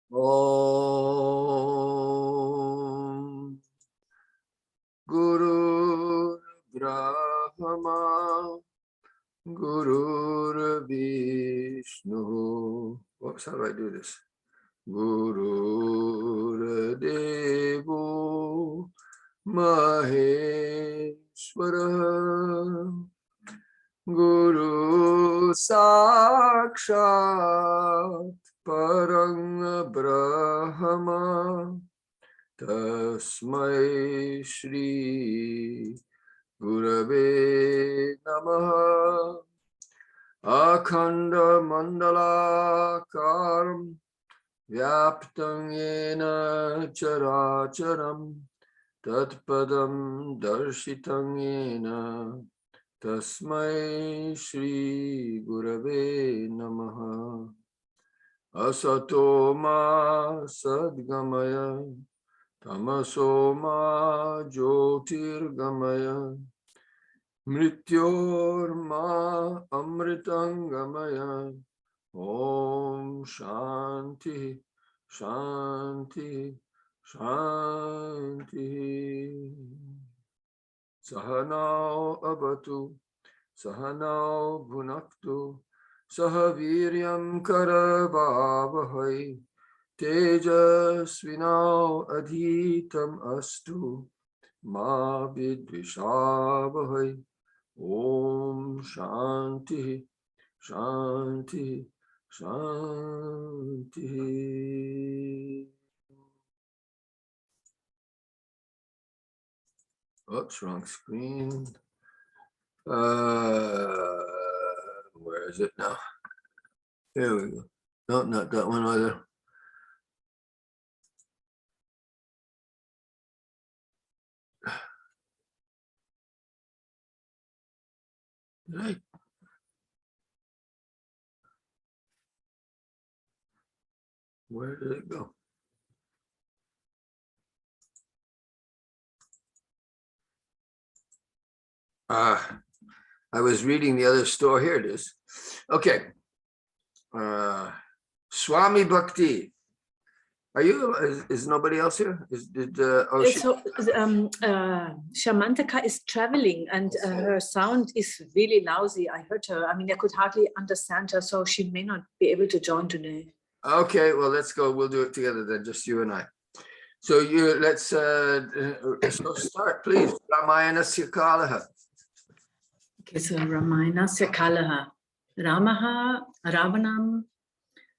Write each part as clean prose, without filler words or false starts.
Om Guru Brahma Guru Vishnu. Whoops, how do I do this? Guru Devo Maheshwara Guru Sakshat Parang Brahma Tasmai Shri Gurave Namaha Akhanda Mandalakaram Vyaptam Yena Characharam Tatpadam Darshitam Yena Tasmai Shri Gurave Namaha Asato Ma Sadgamaya Tamaso Ma Jyotirgamaya Mrityor Ma Amritangamaya Om Shanti Shanti Shanti Sahanao Abatu Sahanao Bhunaktu Sahaviryam Karavavahai Tejasvinao Adhitam Astu Ma Vidvishavahai Om Shanti Shanti Shanti. Oops, wrong screen. Where is it now? Here we go. No, not that one either. Right. Where did it go? I was reading the other store. Here it is. Okay. Swami Bhakti. Are you? Is nobody else here? Shamantaka is traveling and her sound is really lousy. I heard her. I mean, I could hardly understand her, so she may not be able to join today. Okay, well, let's go. We'll do it together then, just you and I. So let's start, please. Ramayanasya Kalaha. Okay, so Ramayanasya Kalaha. Ramaha Ravanam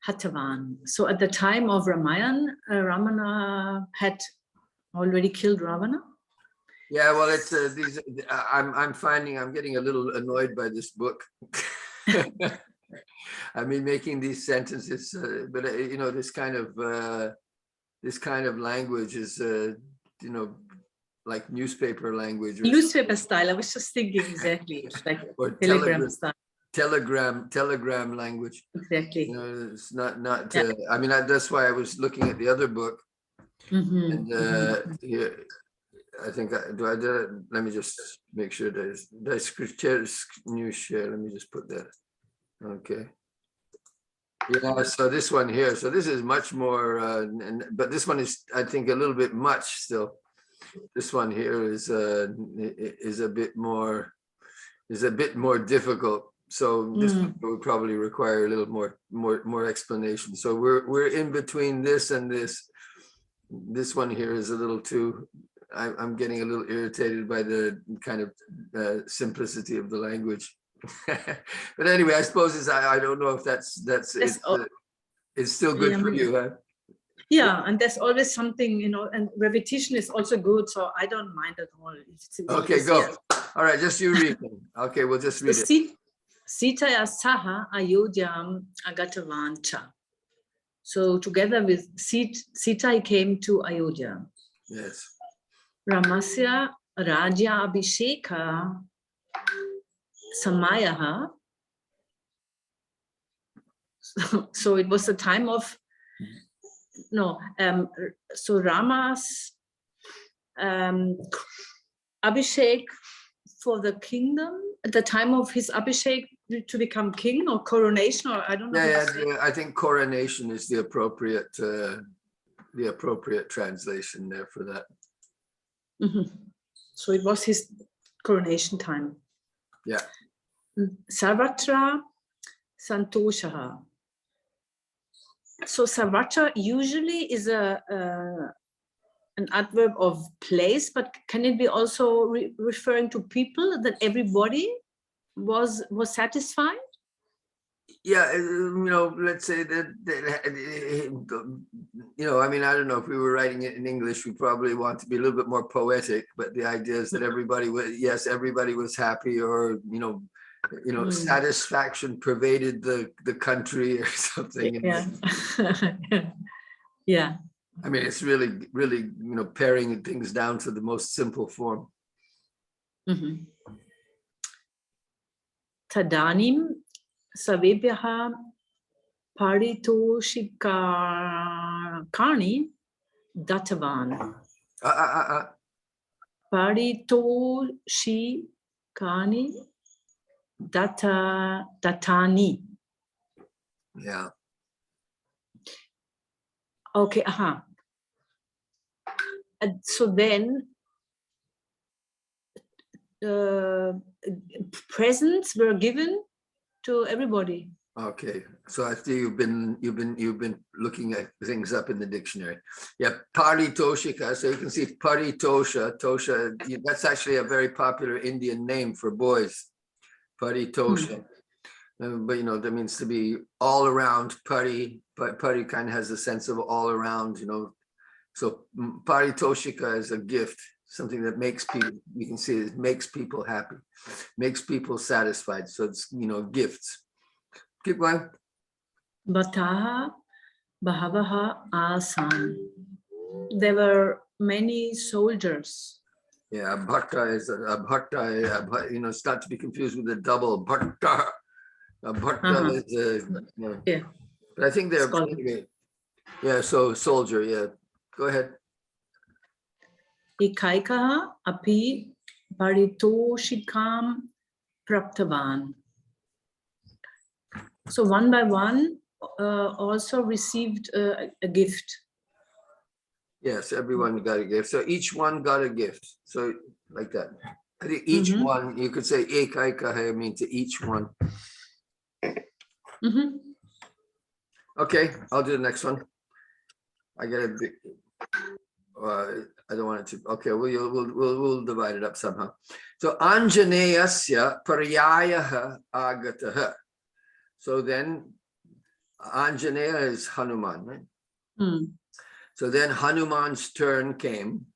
Hatavan. So at the time of Ramayana, Ravana had already killed Ravana. Yeah, well, it's these. I'm finding I'm getting a little annoyed by this book. I mean, making these sentences, but you know, this kind of language is, you know, like newspaper language. Newspaper style. I was just thinking exactly. It's like or telegram style. Telegram language. Exactly. You know, it's not. Yeah. I mean, that's why I was looking at the other book, and yeah, I think do I did it. Let me just make sure there's new share. Let me just put that. Okay. Yeah, so this one here, so this is much more, but this one is, I think, a little bit much still. This one here is a bit more difficult. So this would probably require a little more explanation. So we're in between this and this. This one here is a little too. I'm getting a little irritated by the kind of simplicity of the language. But anyway, I suppose I don't know if it's still good for you, huh? Yeah, and there's always something, you know, and repetition is also good, so I don't mind at all. Okay, go. All right, just you read them. Okay, we'll just read it. Sitaya Saha Ayodhyam Agatavancha. So together with Sita, he came to Ayodhya. Yes. Ramasya Raja Abhisheka Samayaha. So it was the time of so Rama's Abhishek for the kingdom. At the time of his Abhishek to become king or coronation, or I don't know. Yeah, I think coronation is the appropriate translation there for that. So it was his coronation time. Yeah. Sarvatra Santoshaha. So Sarvatra usually is an adverb of place, but can it be also referring to people, that everybody was satisfied? Yeah, let's say that, I mean, I don't know, if we were writing it in English, we probably want to be a little bit more poetic, but the idea is that everybody was happy, or, satisfaction pervaded the country or something. Yeah. Yeah. I mean, it's really, really, paring things down to the most simple form. Tadanim Savebhyaha Paritoshikani Datavan. Paritoshikani Datani. Yeah. Okay, so then presents were given to everybody. Okay, so I see you've been looking at things up in the dictionary. Yeah, Paritoshika. So you can see Paritosha. Tosha. That's actually a very popular Indian name for boys. Paritosha. But that means to be all around. Pari, but Pari kind of has a sense of all around. So Paritoshika is a gift, something that makes people. You can see it makes people happy, makes people satisfied. So it's gifts. Keep going. Bataha Bahavaha Asan. There were many soldiers. Yeah, bhatta is a bhatta. It's not to be confused with a double bhatta. A bhatta is yeah. But I think they're yeah. So soldier, yeah. Go ahead. Ikaikaha api paritoshikam praptavan. So one by one also received a gift. Yes, everyone got a gift. So each one got a gift. So like that. I think each one, you could say ekaikaha, mean to each one. Okay, I'll do the next one. I got a big. I don't want it to. Okay, we'll divide it up somehow. So Anjaneyasya paryayaha agataha. So then Anjaneya is Hanuman, right? So then Hanuman's turn came.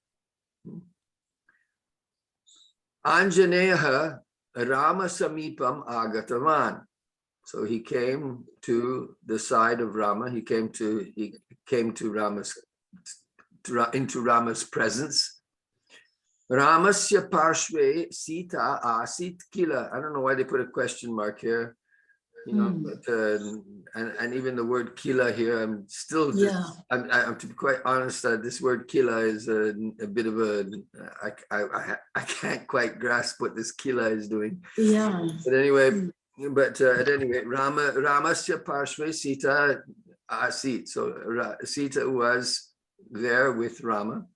Anjaneya Rama Samipam Agatavan. So he came to the side of Rama. He came to into Rama's presence. Ramasya Parshve Sita Asit Kila. I don't know why they put a question mark here. But, and even the word kila here, I'm still, I'm to be quite honest, this word kila is a bit of I can't quite grasp what this kila is doing. Yeah. But anyway, at any rate, Ramasya Parshve Sita Asit. So Sita was there with Rama.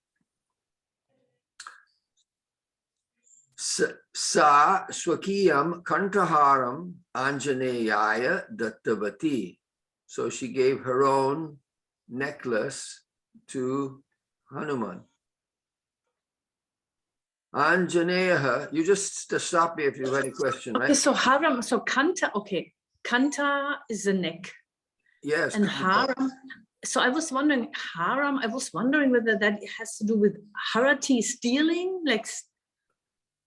Sa Swakiyam Kantaharam Anjaneyaya Dattavati. So she gave her own necklace to Hanuman. Anjaneya, you just stop me if you have any question, right? Okay, so Haram, so Kanta, okay. Kanta is the neck. Yes. And Haram, so I was wondering, Haram, I was wondering whether that has to do with Harati, stealing, like.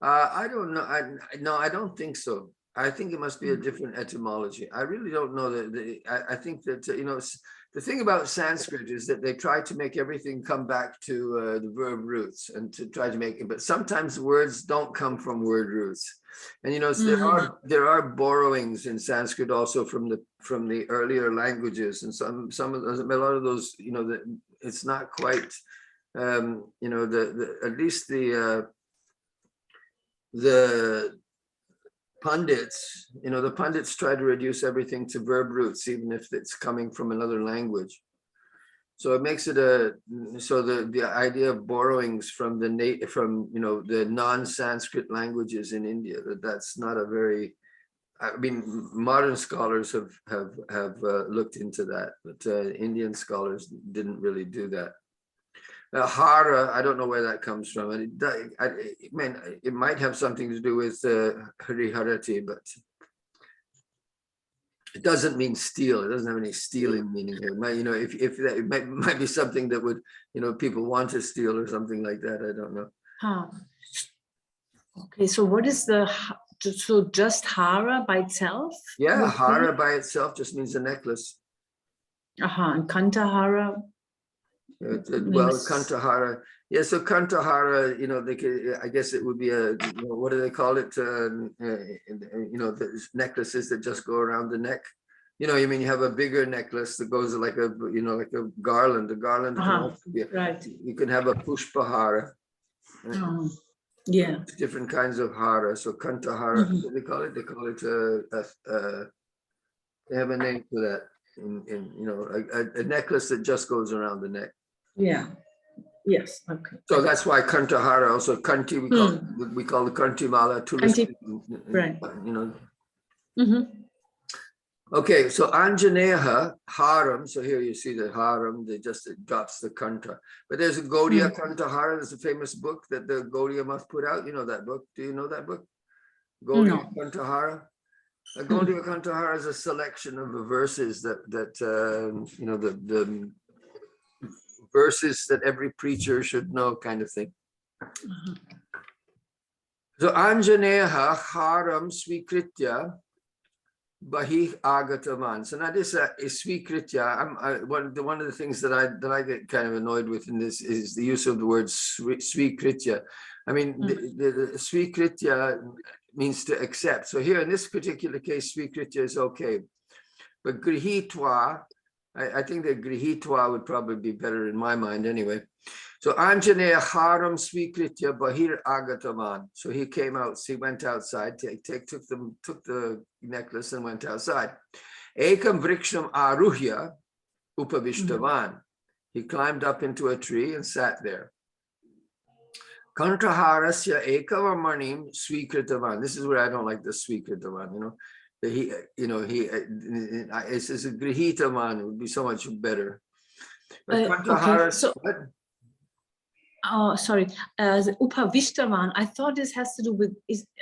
I don't know. I don't think so. I think it must be a different etymology. I really don't know that. I think that, the thing about Sanskrit is that they try to make everything come back to the verb roots and to try to make it, but sometimes words don't come from word roots. And, so there are borrowings in Sanskrit also from the earlier languages, and some of those, a lot of those, it's not quite, at least the pundits, the pundits try to reduce everything to verb roots, even if it's coming from another language. So it makes it the idea of borrowings from the non-Sanskrit languages in India, that's not a very, I mean, modern scholars have looked into that, but Indian scholars didn't really do that. Hara, I don't know where that comes from, and it might have something to do with Hariharati, but it doesn't mean steal. It doesn't have any stealing meaning here. It might, if that, it might be something that would, people want to steal or something like that. I don't know. Huh. Okay, so what is so just Hara by itself? Yeah, Hara by itself just means a necklace. And Kantahara? Well, Kantahara. Yeah, so Kantahara, I guess it would be what do they call it? The necklaces that just go around the neck. You have a bigger necklace that goes like a garland. A garland can also be right. You can have a pushpahara. Yeah. Different kinds of hara. So Kantahara, what do they call it? They call it they have a name for that. A necklace that just goes around the neck. Yeah. Yes. Okay. So that's why Kantahara, also Kanti, we call the Kanti Mala. Right. Okay, so Anjaneya Haram. So here you see the Haram. It drops the Kanta. But there's a Gaudiya Kantahara. There's a famous book that the Gaudiya must put out. You know that book? Do you know that book? Gaudiya Kantahara. A Gaudiya Kantahara is a selection of the verses the verses that every preacher should know, kind of thing. So Anjaneya Haram Swikritya Bahih Agataman. So now this is Swikritya. One of the things that I get kind of annoyed with in this is the use of the word Swikritya. I mean, the Swikritya means to accept. So here in this particular case, Swikritya is okay. But Grihitva, I think that Grihitva would probably be better in my mind anyway. So Anjaneya Haram Swikritya Bahir Agataman. So he came out, he went outside, took the necklace and went outside. Ekam Vriksham Aruhya Upavishtavan. He climbed up into a tree and sat there. Kantaharasya Ekavamanim Swikritavan. This is where I don't like the Swikritavan, it says a Grihitaman, it would be so much better. Okay, so, sorry, Upavishtavan, I thought this has to do with,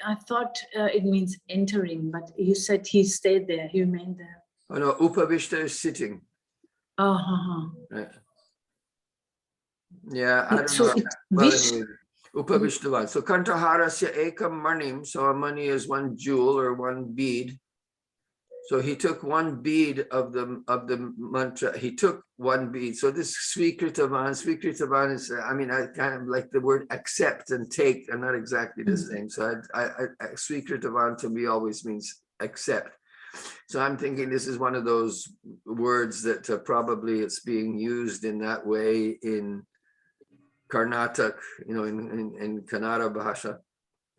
I thought it means entering, but you said he stayed there, he remained there. Oh no, Upavishta is sitting. Right. Yeah, I don't know. Well, anyway, Upavishtavan. So Kantaharasya Ekam Manim, so a money is one jewel or one bead. So he took one bead of the mantra. He took one bead. So this Swikritavan is, I kind of like the word accept and take are not exactly the same. So Swikritavan to me always means accept. So I'm thinking this is one of those words that probably it's being used in that way in Karnataka, in Kannada Bhasha.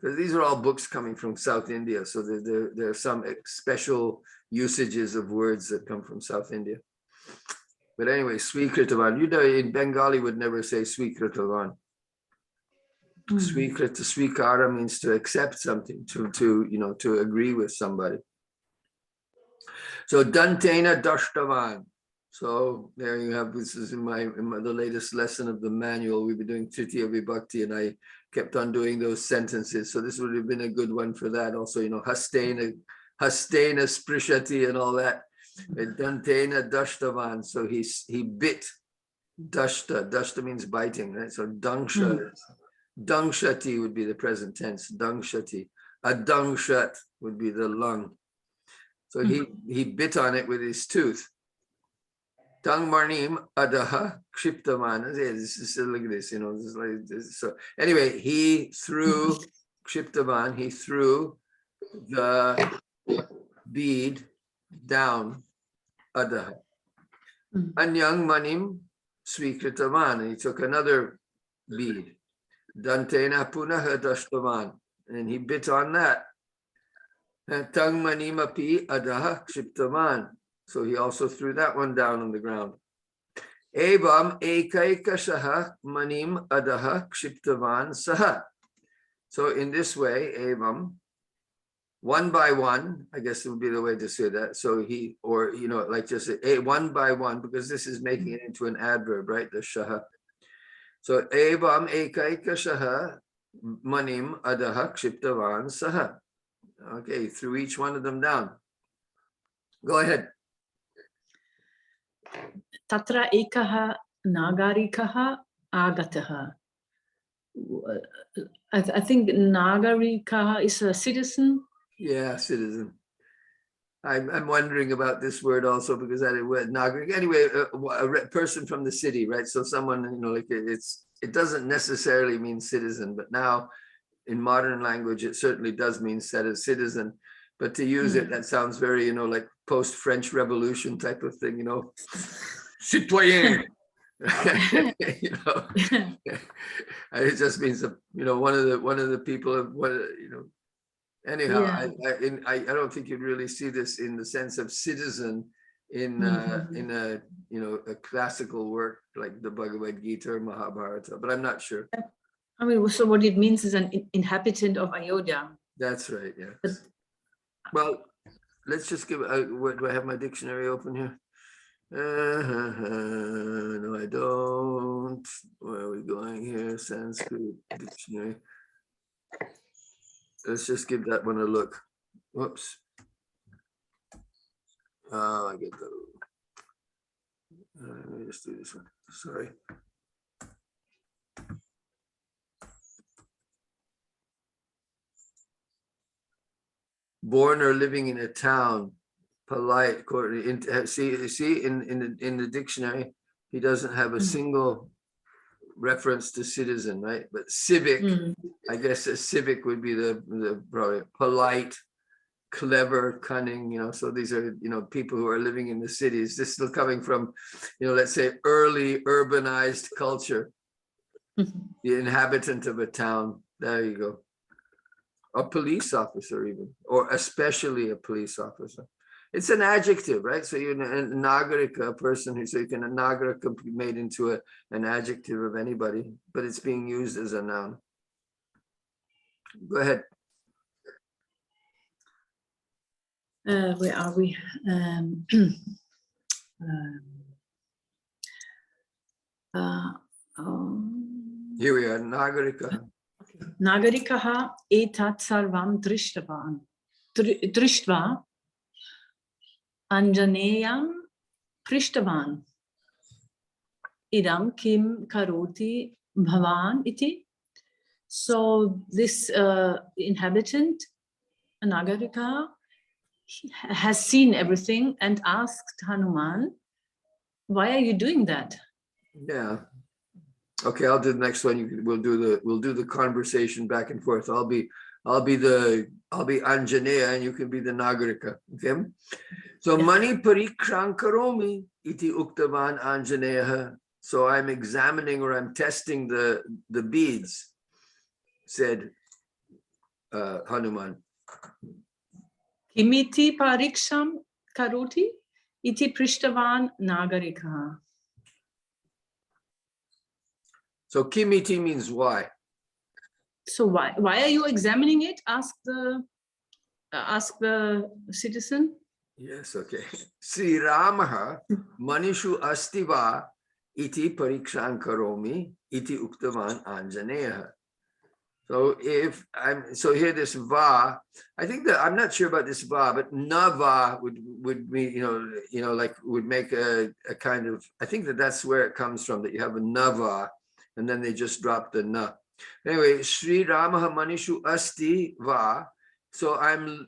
Because these are all books coming from South India. So there are some special usages of words that come from South India. But anyway, Swikritavan. In Bengali would never say Swikritavan. Swikrita, Swikara means to accept something, to agree with somebody. So Dantena Dashtavan. So there you have, this is in the latest lesson of the manual. We've been doing Tritiya Vibhakti and I kept on doing those sentences. So this would have been a good one for that. Also, Hastena Sprishati and all that. Dantena Dashtavan. So he bit Dashta. Dashta means biting, right? So Dangsha. Dangshati would be the present tense. Dangshati. A dangshat would be the lung. So he bit on it with his tooth. Dangmarnim adaha kshiptaman. Look at this, this is like this. So anyway, he threw kshiptaman, he threw the bead down adaha. Anyang manim swikritaman. He took another bead. Dantena punaha dashtaman. And he bit on that. Tang manimapi adaha kshiptavan. So he also threw that one down on the ground. Evam ekaikashaha manim adaha kshiptavan saha. So in this way, evam, one by one, I guess it would be the way to say that. So he, or, you know, like just a one by one, because this is making it into an adverb, right? The shaha. So evam ekaikashaha manim adaha kshiptavan saha. Okay, threw each one of them down. Go ahead. Tatra ekaha nagarikaha agataha. I think nagarikaha is a citizen. Yeah, citizen. I'm wondering about this word also because that word nagarik. Anyway, a person from the city, right? So someone, you know, like it doesn't necessarily mean citizen, but now in modern language, it certainly does mean citizen. But to use it, that sounds very, you know, like post-French Revolution type of thing, you know, citoyen. You know, it just means, you know, one of the people of what, you know. Anyhow, Yeah. I don't think you'd really see this in the sense of citizen in a, you know, a classical work like the Bhagavad Gita or Mahabharata, but I'm not sure. I mean, so what it means is an inhabitant of Ayodhya. That's right, yeah. Well, let's just give, do I have my dictionary open here? No, I don't. Where are we going here? Sanskrit dictionary. Let's just give that one a look. Whoops. I get that. Let me just do this one. Sorry. Born or living in a town, polite. See in the dictionary, he doesn't have a single reference to citizen, right? But civic, I guess a civic would be the probably polite, clever, cunning, you know. So these are, you know, people who are living in the cities. This is still coming from, you know, let's say early urbanized culture. The inhabitant of a town. There you go. A police officer even, or especially a police officer. It's an adjective, right? So you're a nagarika, a person who, so you can, a nagarika be made into an adjective of anybody, but it's being used as a noun. Go ahead. Where are we? Here we are, nagarika. Nagarikaha etat sarvam drishtva anjaneyam prishtavan idam kim karoti bhavan iti. So this inhabitant, Nagarika, has seen everything and asked Hanuman, why are you doing that? Yeah. Okay, I'll do the next one. We'll do the conversation back and forth. I'll be Anjaneya and you can be the Nagarika. Okay. So mani parikrang karomi iti uktavan Anjaneya. So I'm examining or I'm testing the beads, said Hanuman. Kimiti pariksham karoti iti prishtavan Nagarika. So kimiti means why. So why are you examining it? Ask the citizen. Yes, okay. Sri Ramaha manishu astiva iti parikshan karomi iti uktavan Anjaneya. So so here this va, I think that I'm not sure about this va, but nava would be, you know, like would make a kind of, I think that's where it comes from, that you have a nava and then they just drop the na. Anyway, Sri Ramaha manishu asti va. So I'm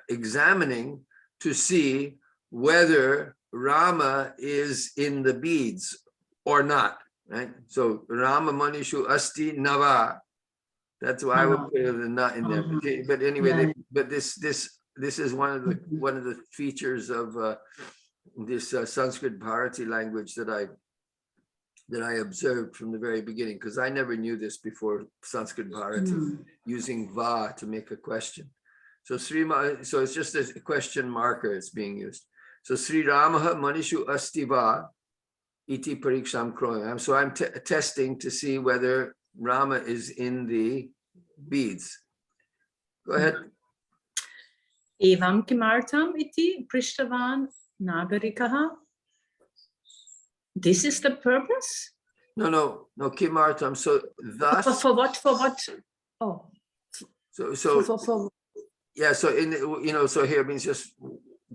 examining to see whether Rama is in the beads or not, right? So Rama manishu asti nava. That's why I would put the na in there. But anyway, but this is one of the features of this Sanskrit Bharati language that that I observed from the very beginning, because I never knew this before Sanskrit Bharati, using va to make a question. So so it's just a question marker it's being used. So Sri Ramaha Manishu Astiva iti pariksham kroyam. So I'm testing to see whether Rama is in the beads. Go ahead. Evam kimartam iti prishtavan nagarikaha. This is the purpose? No, kimartam. So thus. For what? Oh. So yeah. So so here means just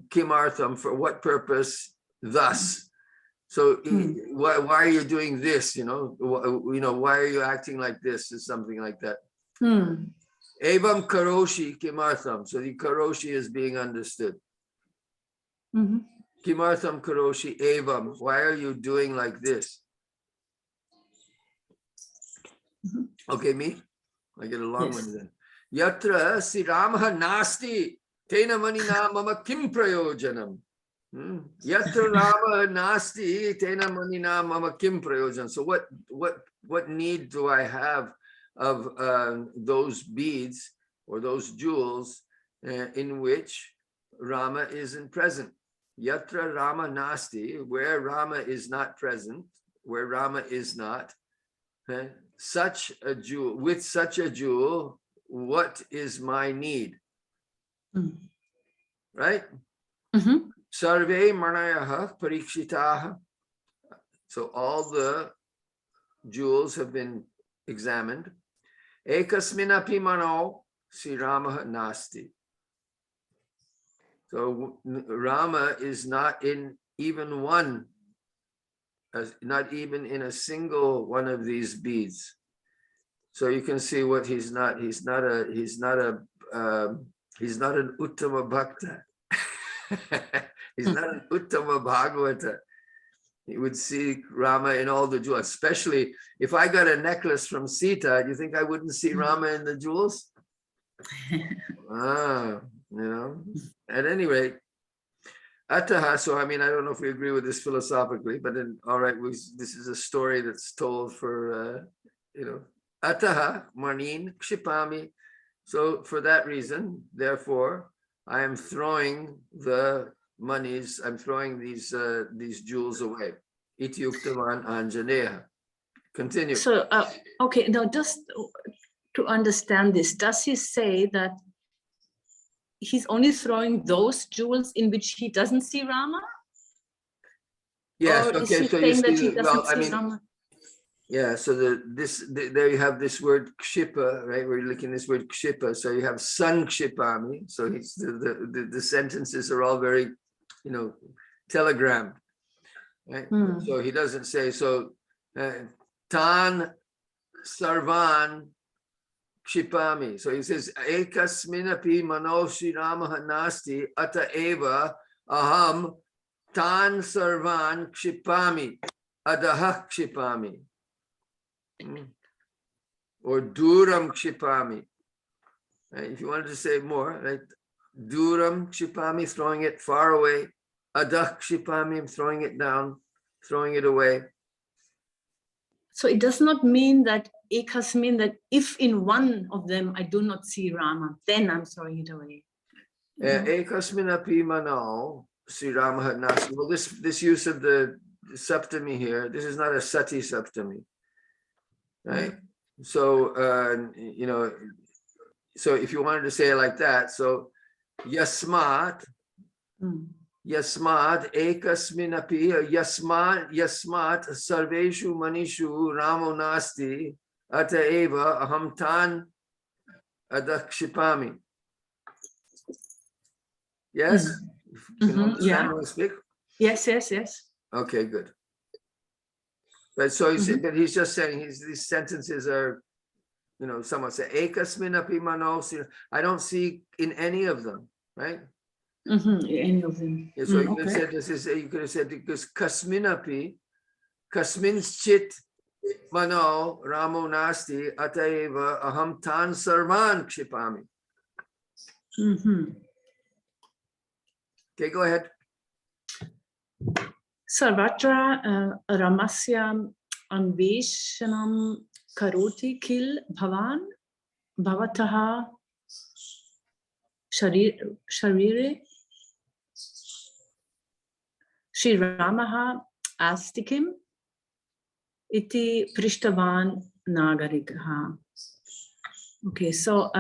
kimartam, for what purpose? Thus. So why are you doing this? Why are you acting like this? Or something like that. Evam karoshi kimartham. So the karoshi is being understood. Kimartham karoshi evam. Why are you doing like this? Okay, me? I get a long one then. Yatra si Ramaha nasti tena manina mama kim prayojanam. Yatra Rama nasti tena manina mama kim prayojanam. So what need do I have of those beads or those jewels in which Rama isn't present? Yatra Rama nasti, where Rama is not present, where Rama is not, such a jewel, with such a jewel, what is my need? Right? Sarve manayaha parikshitaha. So all the jewels have been examined. Ekasminapi mano Sri Ramaha nasti. So Rama is not in even one, not even in a single one of these beads. So you can see what he's not. He's not an Uttama Bhakta. He's not an Uttama Bhagavata. You would see Rama in all the jewels, especially if I got a necklace from Sita. You think I wouldn't see Rama in the jewels? At any rate, Ataha. So I don't know if we agree with this philosophically, but then all right, this is a story that's told for Ataha manin kshipami. So for that reason, therefore, I am throwing the monies. I'm throwing these jewels away. Iti uktavan Anjaneya. Continue. So okay, now just to understand this, does he say that he's only throwing those jewels in which he doesn't see Rama? Yes. Or Okay. is he So saying you that see, he doesn't see Rama? Yeah. So there you have this word kshipa, right? We're looking at this word kshipa. So you have san kshipami. So the sentences are all very, telegrammed, right? So he doesn't say so. Tan sarvan kshipami. So he says ekasminapi manoshi ramaha nasti ata eva aham tan sarvan kshipami adaha kshipami. Or duram kshipami. Right? If you wanted to say more, right? Duram kshipami, throwing it far away. Adah kshipami, throwing it down, throwing it away. So it does not mean that ekasmin, that if in one of them I do not see Rama, then I'm throwing it away. Ekasminapi mano Sri Ramaha nasti. Well, this use of the saptami here, this is not a sati saptami. Right. So, so if you wanted to say it like that, so yasmat ekasminapi yasmat sarveshu manishu ramo nasti ata eva aham tan adakshipami. Yes? You can understand when I speak? Yes. Okay, good. But so but he's just saying these sentences are, somewhat say ekasminapi manos. I don't see in any of them, right? Any of them. Yeah, so you could have said this is you could have said because kasminapi, kasminschit mano ramo nasti ataeva aham tan sarvan kshipami. Okay, go ahead. Sarvatra Ramasya Anveshanam karoti kil bhavan bhavataha sharire Shri Ramaha astikim iti prishtavan nagarikaha. Okay, so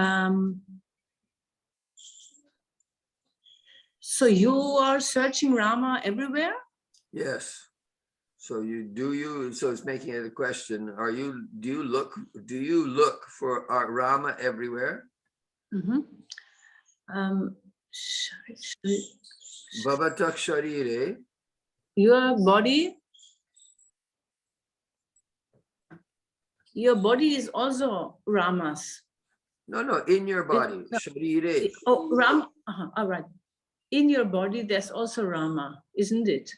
so you are searching Rama everywhere? Yes. So so it's making it a question. Do you look for Rama everywhere? Bhavatak sharire. Your body is also Rama's. No, in your body. Sharire. Oh, Ram. All right. In your body, there's also Rama, isn't it?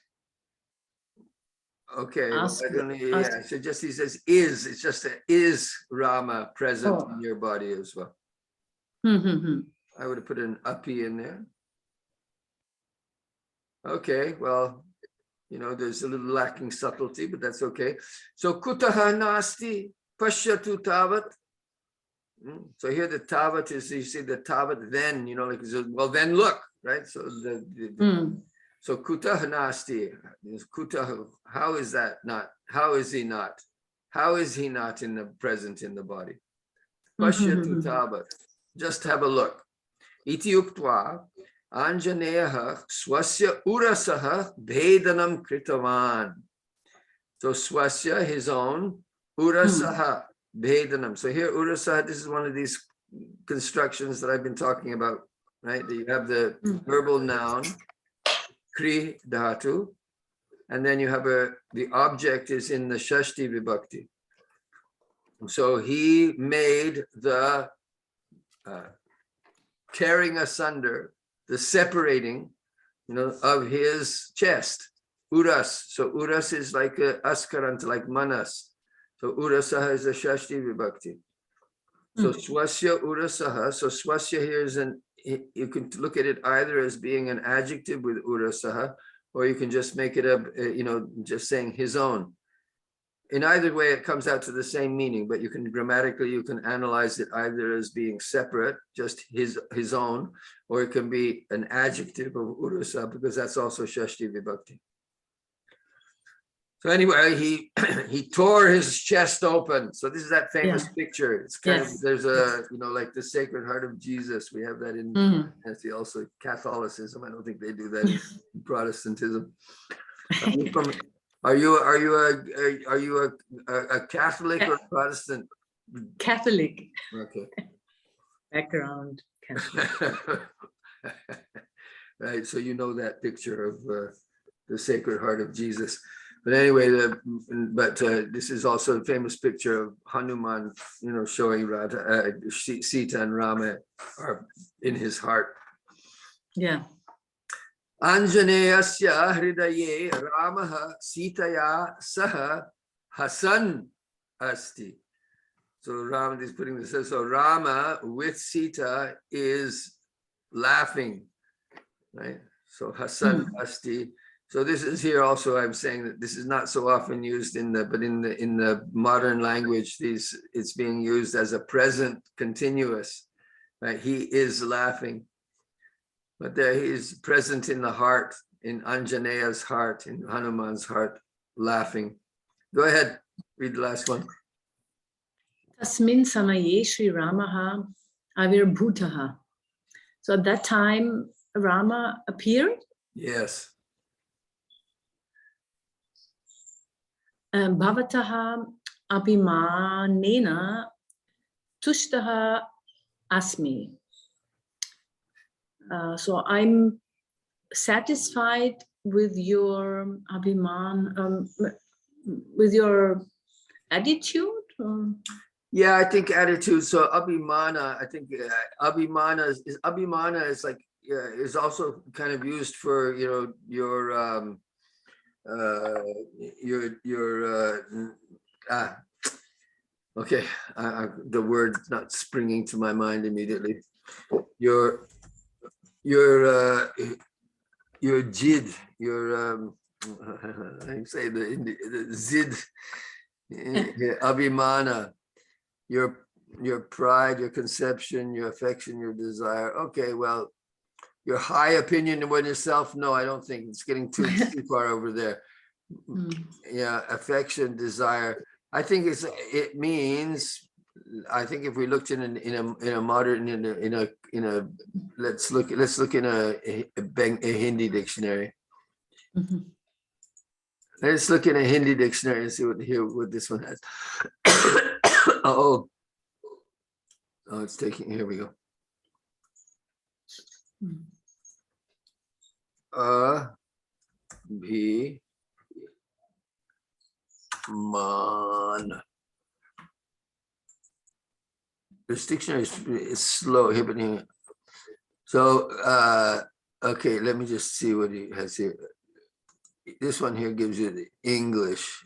Okay. Well, so just he says is. It's just is Rama present in your body as well. I would have put an uppy in there. Okay. Well, there's a little lacking subtlety, but that's okay. So kutaha nasti pashyatu tavat. So here the tavat is, you see the tavat then, well then look, right? So so kutaha nasti, kutaha, how is that not? How is he not? How is he not present in the body? Pashyatu tavat. Just have a look. Iti uktva Anjaneyaha swasya urasaha bhedanam kritavan. So swasya, his own, urasaha bhedanam. So here urasaha, this is one of these constructions that I've been talking about, right? You have the verbal noun, kri dhatu, and then you have the object is in the shashti vibhakti. So he made the tearing asunder, the separating, of his chest, uras. So uras is like askarant, like manas. So urasaha is a shashti vibhakti. So swasya urasaha. So swasya here is you can look at it either as being an adjective with urasaha, or you can just make it just saying his own. In either way, it comes out to the same meaning, but grammatically, you can analyze it either as being separate, just his own, or it can be an adjective of urasa, because that's also shashti vibhakti. So anyway, he tore his chest open. So this is that famous picture. It's kind of, there's like the Sacred Heart of Jesus. We have that in also Catholicism. I don't think they do that in Protestantism. Are you a Catholic or a Protestant? Catholic. Okay. Background Catholic. Right. So that picture of the Sacred Heart of Jesus. But anyway, this is also a famous picture of Hanuman, showing Sita and Rama are in his heart. Yeah. Anjaneyasya hridaye Ramaha Sitaya Saha Hasan Asti. So Rama is putting this. So Rama with Sita is laughing, right? So Hasan Asti. So this is here also. I'm saying that this is not so often used in the modern language. It's being used as a present continuous. Right? He is laughing. But there he is present in the heart, in Anjaneya's heart, in Hanuman's heart, laughing. Go ahead, read the last one. Tasmin samaye Shri Ramaha avirbhutaha. So at that time, Rama appeared? Yes. Bhavataha abhimanena tushtaha asmi. So I'm satisfied with your abhiman, with your attitude. Yeah, I think attitude. So abhimana, I think abhimana is like is also kind of used for your okay, the word's not springing to my mind immediately. Your jid, I say the zid, Abhimana, your pride, your conception, your affection, your desire. Okay, well, your high opinion of yourself. No, I don't think it's getting too far over there. Yeah, affection, desire. I think it means. I think if we looked in a modern in a let's look in a Hindi dictionary. Let's look in a Hindi dictionary and see what this one has. Oh, it's taking. Here we go. Abhiman. This dictionary is slow here, but here. So okay, let me just see what he has here. This one here gives you the English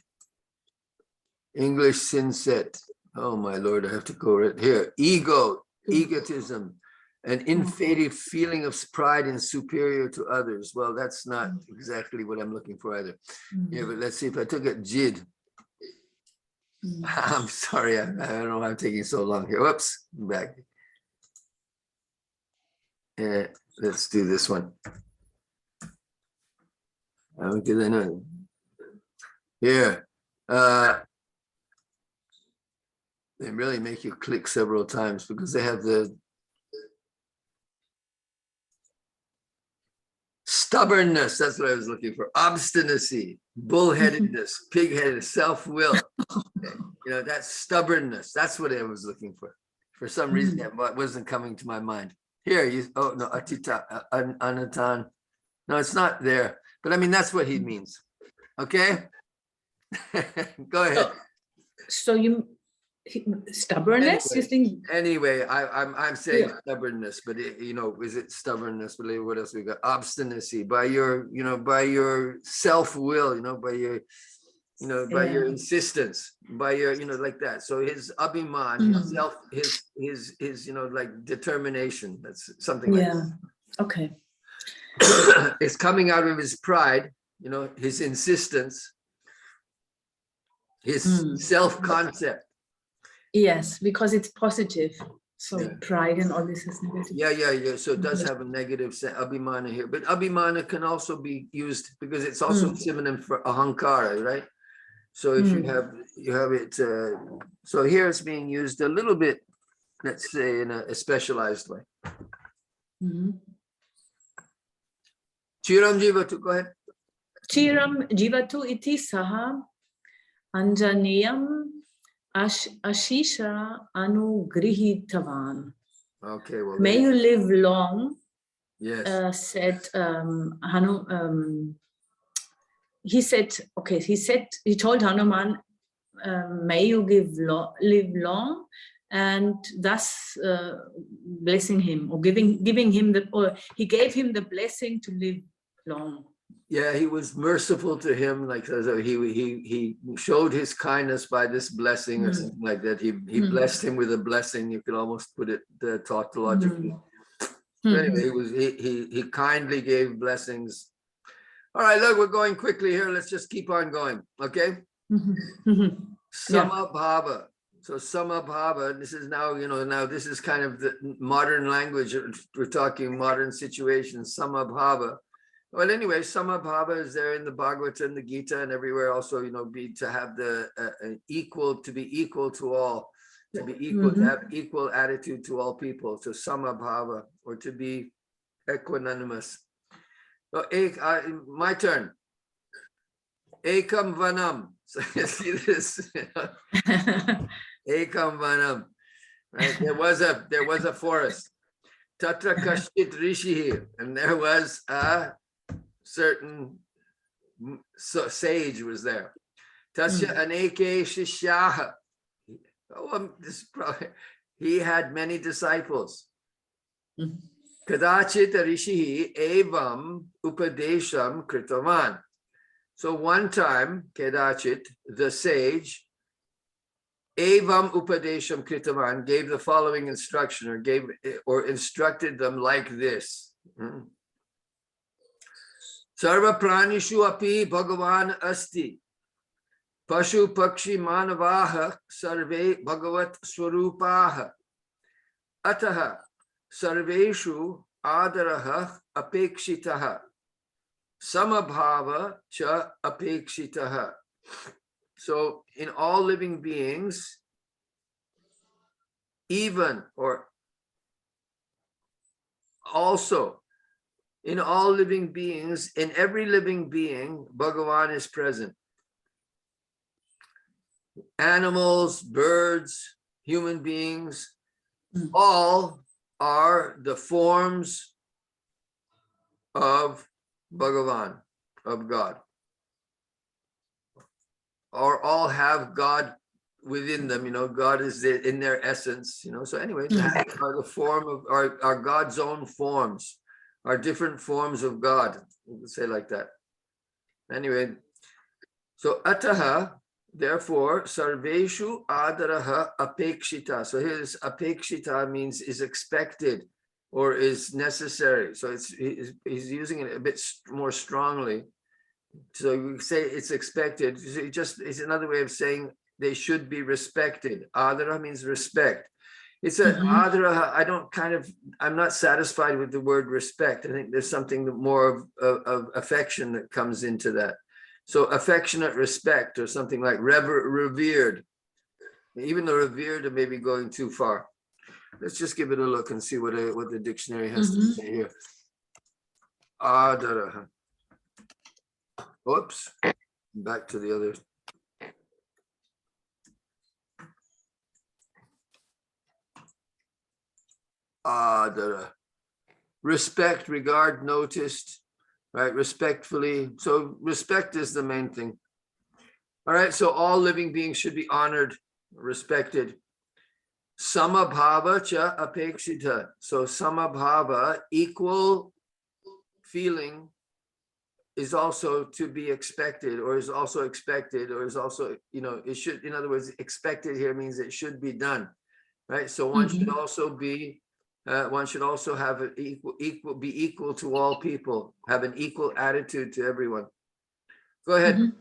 sin set. Oh my Lord, I have to go right here. Egotism, an inflated feeling of pride and superior to others. Well, that's not exactly what I'm looking for either. Yeah, but let's see if I took it. Jid. I'm sorry, I don't know why I'm taking so long here. Whoops, I'm back. Yeah, let's do this one. Because I know here, they really make you click several times because they have the stubbornness. That's what I was looking for. Obstinacy, bullheadedness, pig-headed, self-will. You know, that's stubbornness. That's what I was looking for. For some reason, that wasn't coming to my mind. Here, oh no, Atita, Anatan. No, it's not there. But I mean, that's what he means. Okay? Go ahead. So stubbornness, you think? Anyway, I'm saying stubbornness, but is it stubbornness? But what else we got? Obstinacy, by your self-will, by your by your insistence, by your like that. So his abhiman, his like determination. That's something like that. Okay. It's coming out of his pride, his insistence, his self-concept. Yes, because it's positive. So pride and all this is negative. Yeah. So it does have a negative abhimana here, but abhimana can also be used because it's also a synonym for ahankara, right? So if you have it, so here it's being used a little bit, let's say, in a specialized way. Chiram Jivatu, go ahead. Chiram Jivatu iti saha anjaneyam ashisha anugrihitavan. Okay, well. May you live long. Yes. Said he told Hanuman, may you live long, and thus blessing him, or giving him he gave him the blessing to live long. Yeah, he was merciful to him, like he showed his kindness by this blessing or something like that. He blessed him with a blessing. You could almost put it tautologically. Anyway, he kindly gave blessings. All right, look, we're going quickly here. Let's just keep on going, okay? Samabhava. So samabhava, this is now, now this is kind of the modern language. We're talking modern situations, samabhava. Well, anyway, samabhava is there in the Bhagavata and the Gita and everywhere also, to be equal to all, to be equal, to have equal attitude to all people. So samabhava, or to be equanimous. So, my turn. Ekam vanam. So you see this? Ekam vanam. Right? There was a forest. Tatra kashit rishi, and there was a certain sage was there. Tasya aneke shishyaha. He had many disciples. Kadachit rishi evam upadesham kritavan. So one time, Kedachit, the sage, evam upadesham kritavan, gave the following instruction, or instructed them like this. Sarva pranishu api bhagavan asti. Pashu Pakshi Manavaha Sarve Bhagavat Swarupaha Ataha Sarveshu Adaraha Apekshitaha Samabhava Cha Apekshitaha. So in all living beings, even or also in all living beings, in every living being, Bhagavan is present. Animals, birds, human beings, all are the forms of Bhagavan, of God, or all have God within them. You know, God is in their essence, you know. So anyway, that are the form of our God's own forms, are different forms of God, you could say like that. Anyway, so ataha, therefore, sarveshu adaraha apekshita. So here's apekshita means is expected or is necessary. So he's using it a bit more strongly. So you say it's expected. It's another way of saying they should be respected. Adara means respect. It's a adara. I'm not satisfied with the word respect. I think there's something more of affection that comes into that. So affectionate respect, or something like revered. Even the revered may be going too far. Let's just give it a look and see what the dictionary has to say here. Adara. Oops. Back to the other. Adara. Respect, regard, noticed, right? Respectfully. So respect is the main thing. All right. So all living beings should be honored, respected. Samabhava cha apekshita. So samabhava, equal feeling, is also to be expected, or is also expected, or is also, you know, it should, in other words, expected here means it should be done, right? So one should also be, one should also have an be equal to all people, have an equal attitude to everyone. Go ahead.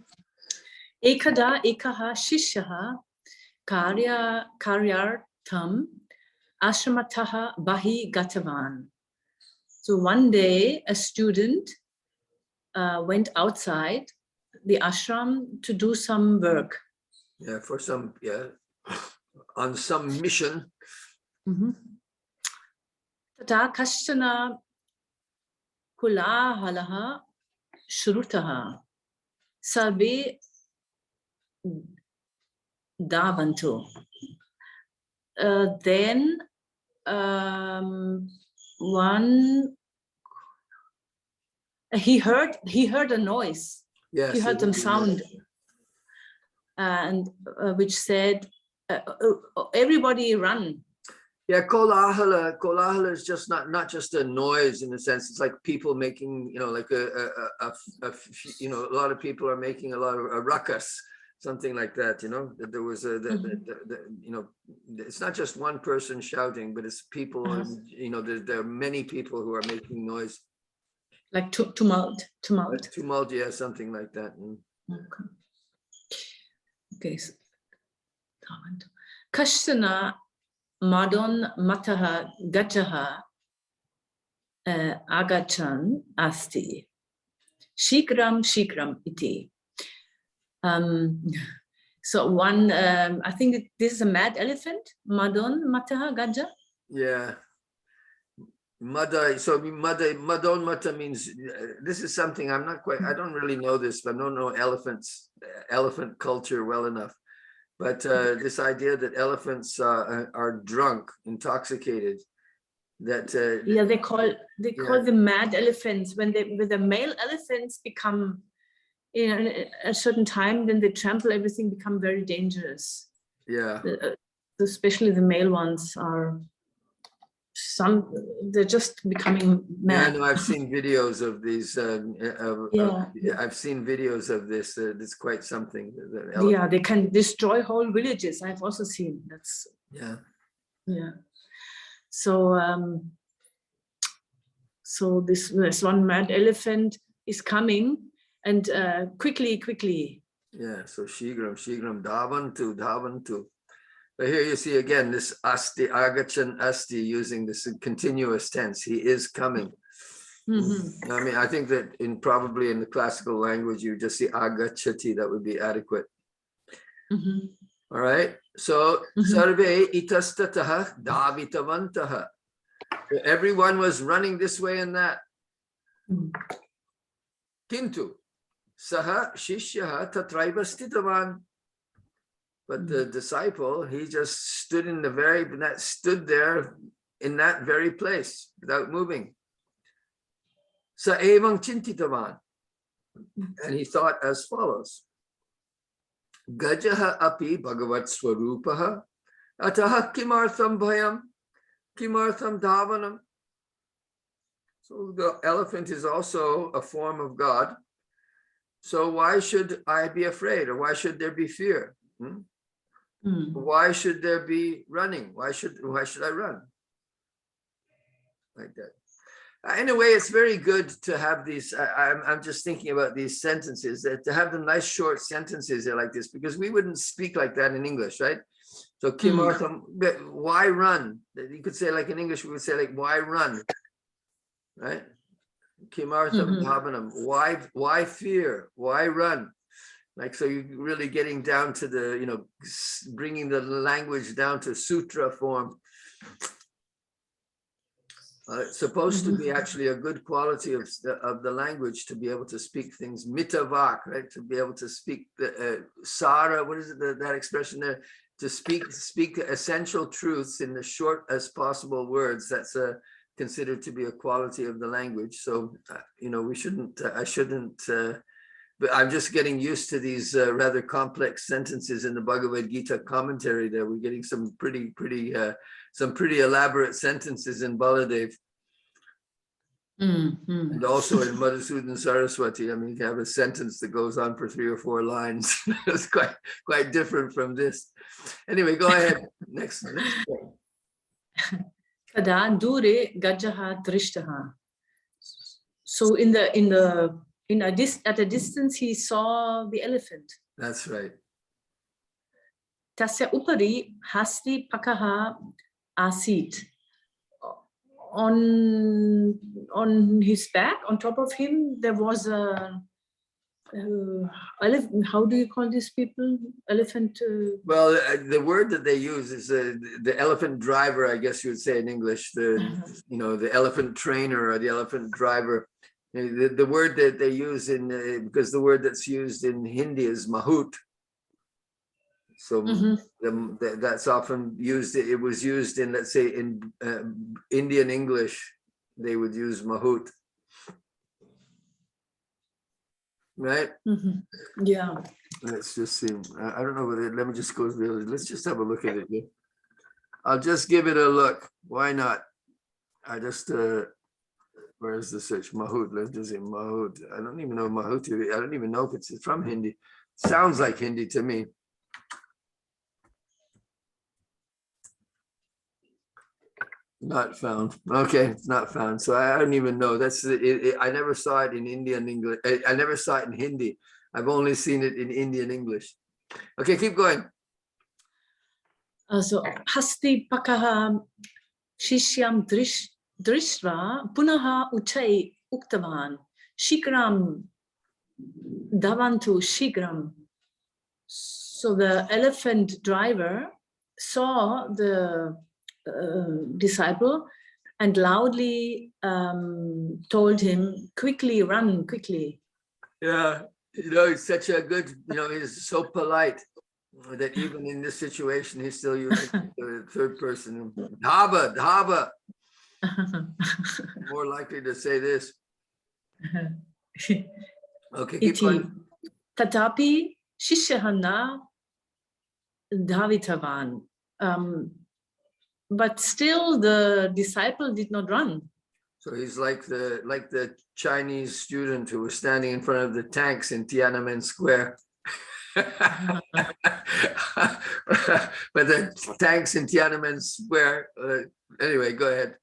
Ekada ekaha shishyaha karyartham ashramataha bahi gatavan. So one day a student went outside the ashram to do some work. Yeah, for some, on some mission. Tata kashtana kulahalaha shrutaha sarve davantu. Then he heard a noise. Yes, he heard some sound, and which said, "Everybody run." Yeah, kolahala is just not just a noise in a sense. It's like people making, you know, like you know, a lot of people are making a lot of a ruckus, something like that. You know, there was you know, it's not just one person shouting, but it's people, and you know, there are many people who are making noise. Like tumult. Tumult, yeah, something like that. Okay. Kashtana madon mataha gajaha agachan asti shikram iti. So one, I think this is a mad elephant. Madon mataha gaja. Yeah. Mada, so madon mata means, this is something I'm not quite, I don't really know this, but I don't know elephant culture well enough. But this idea that elephants are drunk, intoxicated, that yeah, they call them mad elephants. When the male elephants become, you know, at a certain time, then they trample everything, become very dangerous. Yeah. Especially the male ones are. They're just becoming mad. Yeah, no, I've seen videos of these. I've seen videos of this. It's quite something. Yeah, they can destroy whole villages. I've also seen. That's yeah. So so this one mad elephant is coming, and quickly. Yeah, so Shigram, Dhavantu. But here you see again this asti, agachan asti, using this continuous tense. He is coming. I mean, I think that probably in the classical language, you just see agachati, that would be adequate. All right. So sarve itastataha davitavantaha. Everyone was running this way and that. Kintu saha shishyaha tatraiva stitavan. But the disciple, he just stood there in that very place without moving. Sa evang chintitavan. And he thought as follows. Gajaha api bhagavat swarupaha ataha kimartham bhayam kimartham dhavanam. So the elephant is also a form of God. So why should I be afraid, or why should there be fear? Why should there be running? Why should I run? Like that. In a way, it's very good to have these. I'm just thinking about these sentences, that to have them nice short sentences like this, because we wouldn't speak like that in English, right? So kimartham, why run? You could say, like in English, we would say like, why run? Right? Kimartham dhavanam. Why fear? Why run? Like, so you're really getting down to the, bringing the language down to sutra form. It's supposed to be actually a good quality of the language, to be able to speak things mitavak, right? To be able to speak the sara, what is it, that expression there? To speak essential truths in the short as possible words. That's considered to be a quality of the language. So, I shouldn't, but I'm just getting used to these rather complex sentences in the Bhagavad Gita commentary there. We're getting some pretty elaborate sentences in Baladev. And also in Madhusudan Saraswati. I mean, you have a sentence that goes on for 3 or 4 lines. It's quite different from this. Anyway, go ahead. Next point. Kada dure gajaha trishtaha. So at a distance, he saw the elephant. That's right. Tasya upari hasti pakaha asit. On his back, on top of him, there was a how do you call these people? Elephant? Well, the word that they use is the elephant driver, I guess you would say in English. The elephant trainer or the elephant driver. The word that they use because the word that's used in Hindi is mahout. So that's often used. It was used in, let's say, in Indian English, they would use mahout. Right? Yeah. Let's just see. I don't know whether, let me just go. Let's just have a look at it. I'll just give it a look. Why not? I just, where's the search? Mahout. Let's just say mahout. I don't even know mahout. I don't even know if it's from Hindi. Sounds like Hindi to me. Not found. Okay, it's not found. So I don't even know. That's I never saw it in Indian English. I never saw it in Hindi. I've only seen it in Indian English. Okay, keep going. So hasti pakaha shishyam drishva punaha uchai uktavan shikram davantu shikram. So the elephant driver saw the disciple and loudly told him, quickly run, quickly. Yeah, it's such a good, he's so polite that even in this situation, he's still using the third person. Dhaba. More likely to say this. Okay, keep going. Tatapi shishyahana davitavan. But still the disciple did not run. So he's like the Chinese student who was standing in front of the tanks in Tiananmen Square. But the tanks in Tiananmen Square, anyway, go ahead.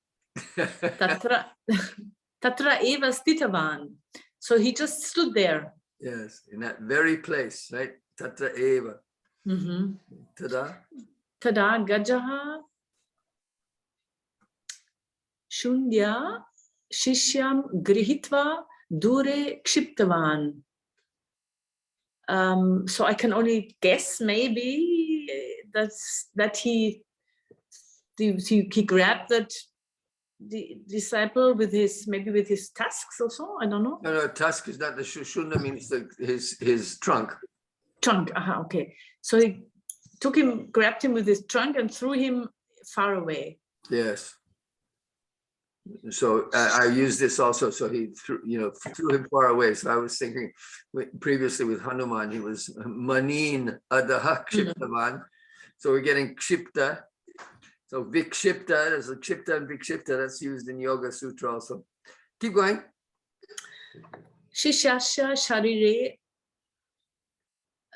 Tatra eva stitavan. So he just stood there. Yes, in that very place, right? Tatra eva. Tada. Tada gajaha shunya shishyam grihitva dure kshiptavan. So I can only guess maybe that he grabbed that the disciple with his tusks or so. I don't know. No, tusk is not the shunda means his trunk. Trunk. Okay. So he grabbed him with his trunk and threw him far away. Yes. So I used this also. So he threw him far away. So I was thinking previously with Hanuman, he was manin adaha kshiptavan. So we're getting kshipta. So vikshipta, there's a kshipta and vikshipta that's used in Yoga Sutra also. Keep going. Shishasya sharire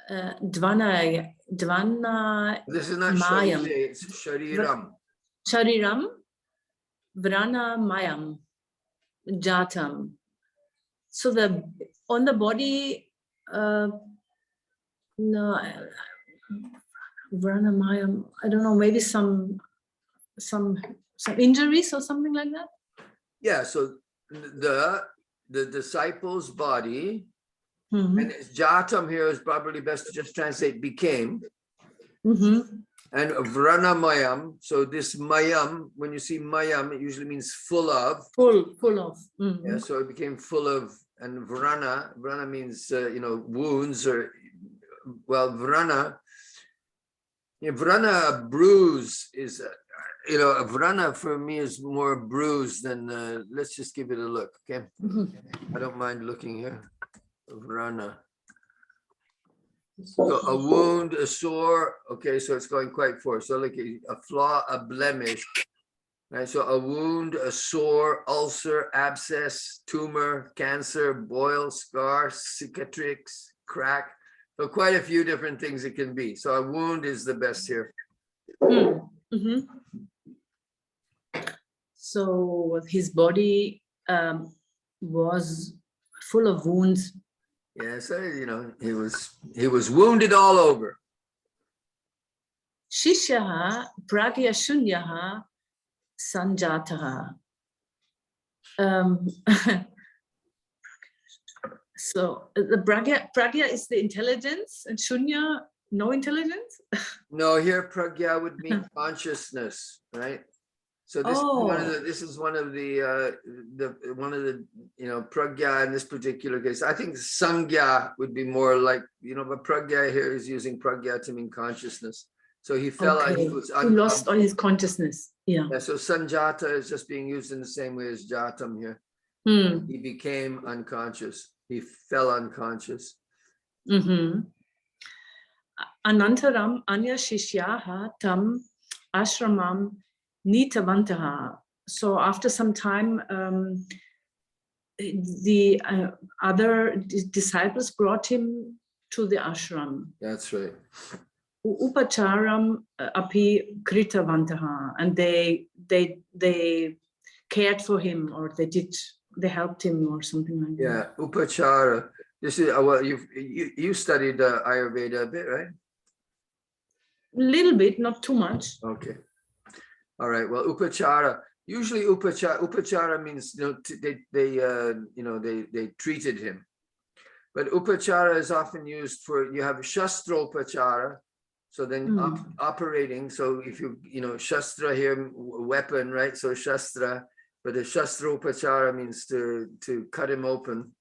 dvana. This is not mayam. sharire, it's shariram. Shariram vrana mayam jatam. So on the body, no, vrana mayam. I don't know. Maybe some injuries or something like that. Yeah. So the disciple's body, and jatam here is probably best to just translate became. And vrana mayam. So this mayam, when you see mayam, it usually means full of. Full of. Yeah. So it became full of, and vrana means wounds or vrana. Vrana bruise is. A vrana for me is more bruised than, let's just give it a look, okay? I don't mind looking here. Vrana. So a wound, a sore, okay, so it's going quite far. So like a flaw, a blemish, right? So a wound, a sore, ulcer, abscess, tumor, cancer, boil, scar, cicatrix, crack. So quite a few different things it can be. So a wound is the best here. So his body was full of wounds. Yeah, so he was wounded all over. Shishyaha pragya shunyaha sanjataha. So the pragya is the intelligence, and shunya, no intelligence. No, here pragya would mean consciousness, right? So this is one of the pragya in this particular case. I think sangya would be more like, but pragya here is using pragya to mean consciousness. So he fell out, he lost all his consciousness. Yeah. So sanjata is just being used in the same way as jatam here. He became unconscious. He fell unconscious. Anantaram anya shishyaha tam ashramam nitavantaha. So after some time, the other disciples brought him to the ashram. That's right. Upacharam api kritavantaha, and they cared for him, or they helped him or something like that. Yeah, upachara. This is you studied Ayurveda a bit, right? A little bit, not too much. Okay. All right. Well, upachara. Usually, upachara means they treated him, but upachara is often used for, you have shastropachara. So then operating. So if shastra here, weapon, right? So shastra, but the shastropachara means to cut him open.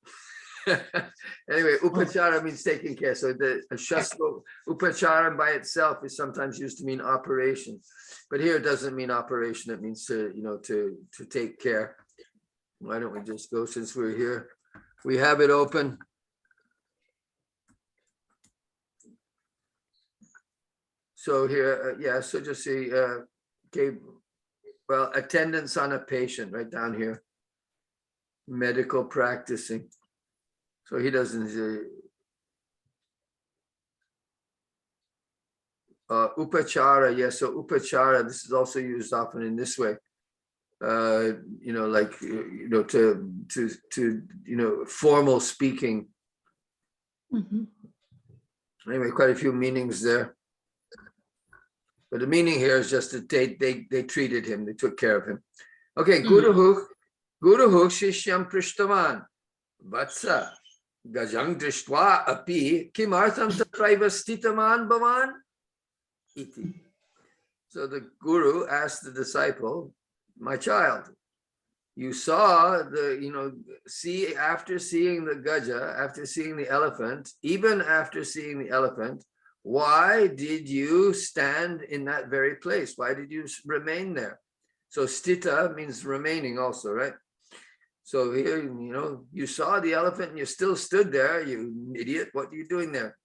Anyway, upachara means taking care. So the shastra upachara by itself is sometimes used to mean operation, but here it doesn't mean operation. It means to take care. Why don't we just go, since we're here? We have it open. So here, so just see, okay, well, attendance on a patient right down here. Medical practicing. So he doesn't say, upachara, yes, so upachara, this is also used often in this way. Formal speaking. Anyway, quite a few meanings there. But the meaning here is just that they treated him, they took care of him. Okay, Guruhu Shishyam Prishtavan Vatsa Gajang Drishtva Api Kimartham Tatraiva Stitaman Bhavan Iti. So the Guru asked the disciple, my child, you saw after seeing the Gaja, after seeing the elephant, even after seeing the elephant, why did you stand in that very place? Why did you remain there? So stita means remaining also, right? So here, you saw the elephant and you still stood there, you idiot. What are you doing there?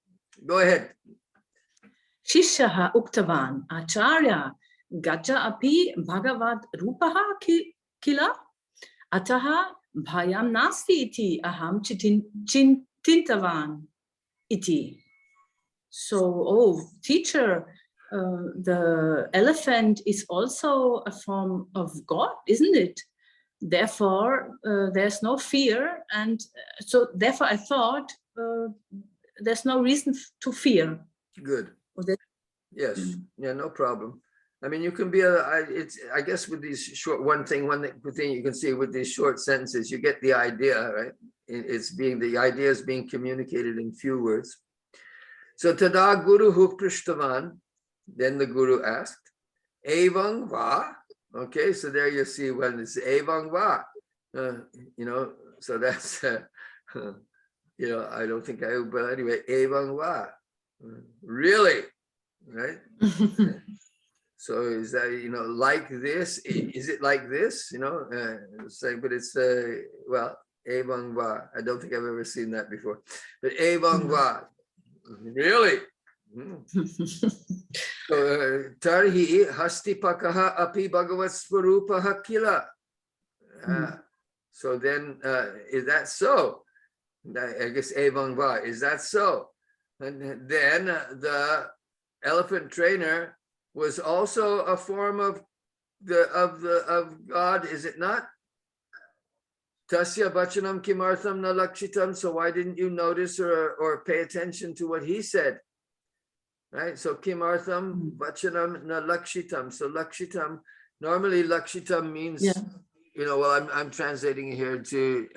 Go ahead. Shishyaha uktavan acharya gaja api bhagavad rupaha kila ataha bhayam nasti iti aham chintavan iti. So, teacher, the elephant is also a form of God, isn't it? Therefore, there's no fear. And so therefore I thought there's no reason to fear. Good. Yes. Yeah, no problem. I mean, you can be I guess with these short, one thing you can see with these short sentences, you get the idea, right? The idea is being communicated in few words. So tada Guru Huk Prishtavan, then the Guru asked, Evang Va. Okay, so there you see when it's Evang Va. So that's I don't think but anyway, Evang Va. Really? Right? So is that like this? Is it like this? But it's Evang Va. I don't think I've ever seen that before. But Evang Va. Really? So Tarhi Hastipakaha Api Bhagavat Swarupaha Kila. So then is that so? I guess Evang Va, is that so? And then the elephant trainer was also a form of God, is it not? Tasya Bachanam Kimartham na Lakshitam. So why didn't you notice or pay attention to what he said? Right? So Kimartham Bachanam na Lakshitam. So Lakshitam, normally Lakshitam means, I'm translating here to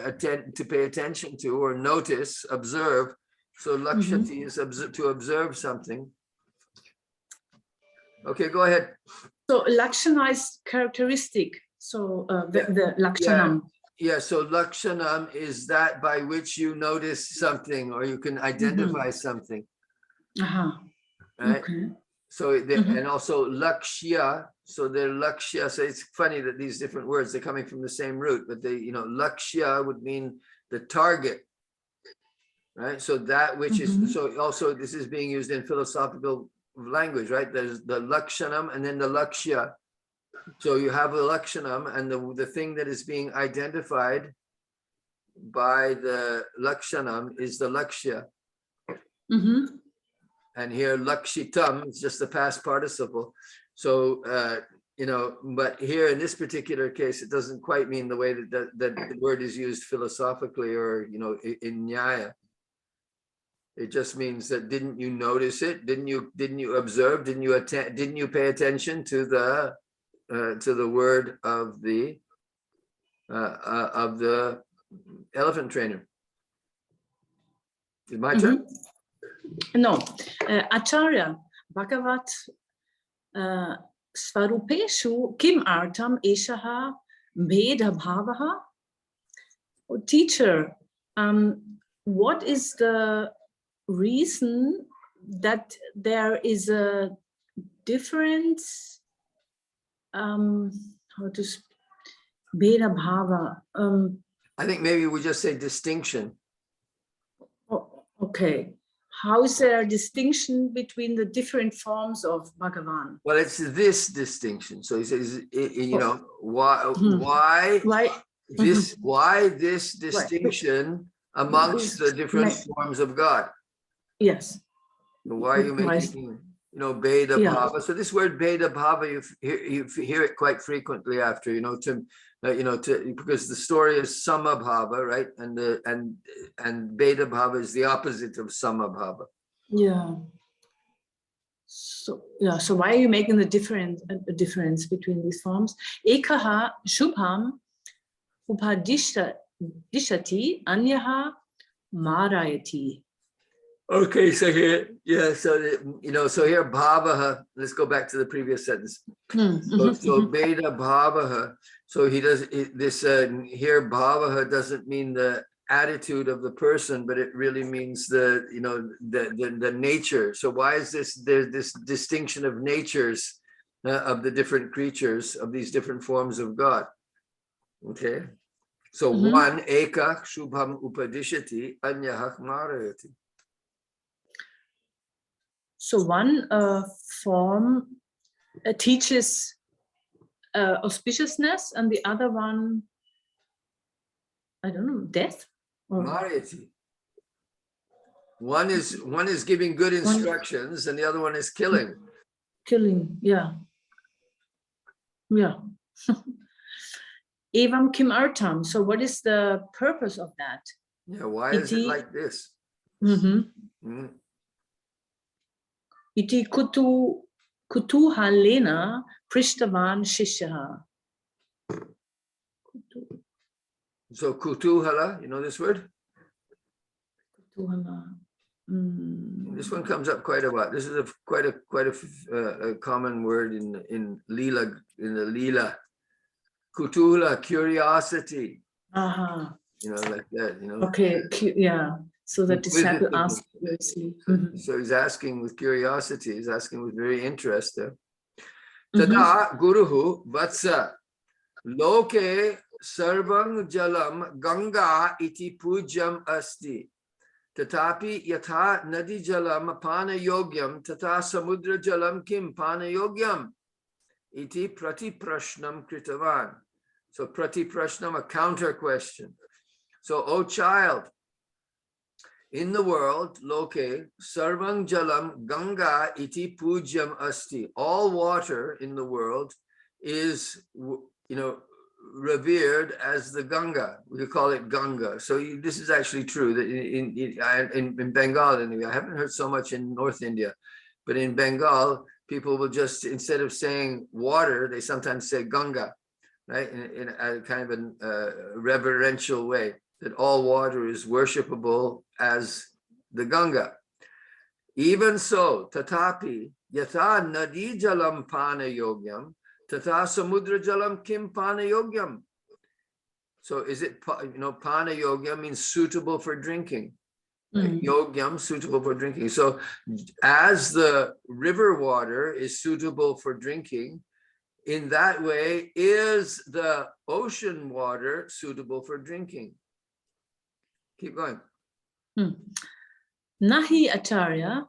pay attention to or notice, observe. So Lakshati is to observe something. Okay, go ahead. So Lakshana is characteristic. So the Lakshanam. Yeah, so Lakshanam is that by which you notice something or you can identify something. Right? Okay. So and also Lakshya, so they're Lakshya. So it's funny that these different words, they're coming from the same root, but Lakshya would mean the target. Right? So that which is, so also this is being used in philosophical language, right? There's the Lakshanam and then the Lakshya. So you have the Lakshanam and the thing that is being identified by the Lakshanam is the Lakshya. And here Lakshitam is just the past participle. So, but here in this particular case, it doesn't quite mean the way that the word is used philosophically or, in Nyaya. It just means that didn't you notice it? Didn't you observe? Didn't you pay attention to the word of the elephant trainer? Is my turn? No, Acharya Bhagavat Svarupeshu Kim Artam Eshaha Bheda Bhavaha. Teacher, what is the reason that there is a difference? How to Bheda Bhava? I think maybe we just say distinction. Okay. How is there a distinction between the different forms of Bhagavan? Well, it's this distinction. So he says, why this distinction amongst the different forms of God? Yes. Why are you making, Bheda Bhava? So this word Bheda Bhava, you hear it quite frequently after, because the story is samabhava, right? And beta bhava is the opposite of samabhava. Yeah. So yeah, so why are you making the difference between these forms? Ekaha shubham upadishati anyaha marayati. Okay, so here, so here bhavaha, let's go back to the previous sentence. So beta bhavaha, so he does this here bhavaha doesn't mean the attitude of the person, but it really means the nature. So why is there's this distinction of natures of the different creatures, of these different forms of God? Okay, so one eka shubham upadishati anyah marayati. So one form teaches auspiciousness, and the other one, I don't know, death. Marayati. One is giving good instructions, and the other one is killing. Killing, yeah. Evam kim artam. So what is the purpose of that? Yeah, why is it like this? Iti kutuhalena prishtavan shishyaha. So kutuhala, you know this word? Kutuhala. This one comes up quite a lot. This is quite a common word in Leela, in the Leela. Kutuhala, curiosity. Like that. Okay, yeah. So the disciple asks curiously. So he's asking with curiosity. He's asking with very interest there. Tada guruhu vatsa loke sarvang jalam ganga iti pujam asti. Tatapi yatha nadi jalam pana yogyam tata samudra jalam kim pana yogyam iti prati prashnam kritavan. So prati prashnam, a counter question. So, O child, in the world, loke sarvang jalam ganga iti pujam asti. All water in the world is, revered as the Ganga. We call it Ganga. So this is actually true that in Bengal, anyway, I haven't heard so much in North India, but in Bengal, people will just, instead of saying water, they sometimes say Ganga, right? In a kind of a reverential way, that all water is worshipable as the Ganga. Even so, tatapi yatha nadi jalam pana yogyam tata samudra jalam kim pana yogyam. So is it, pana yogyam means suitable for drinking. Right? Yogyam, suitable for drinking. So as the river water is suitable for drinking, in that way is the ocean water suitable for drinking. Keep going. Nahi acharya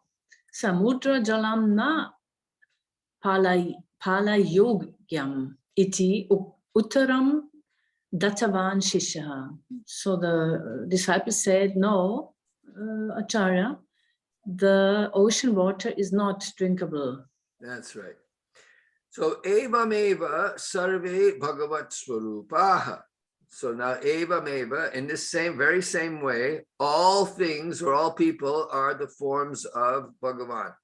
samudra jalam na palayogyam iti uttaram dattavan shishya. So the disciple said, no, acharya, the ocean water is not drinkable. That's right. So evam eva sarve bhagavat swarupaha. So now evam eva, in this very same way, all things or all people are the forms of Bhagavan.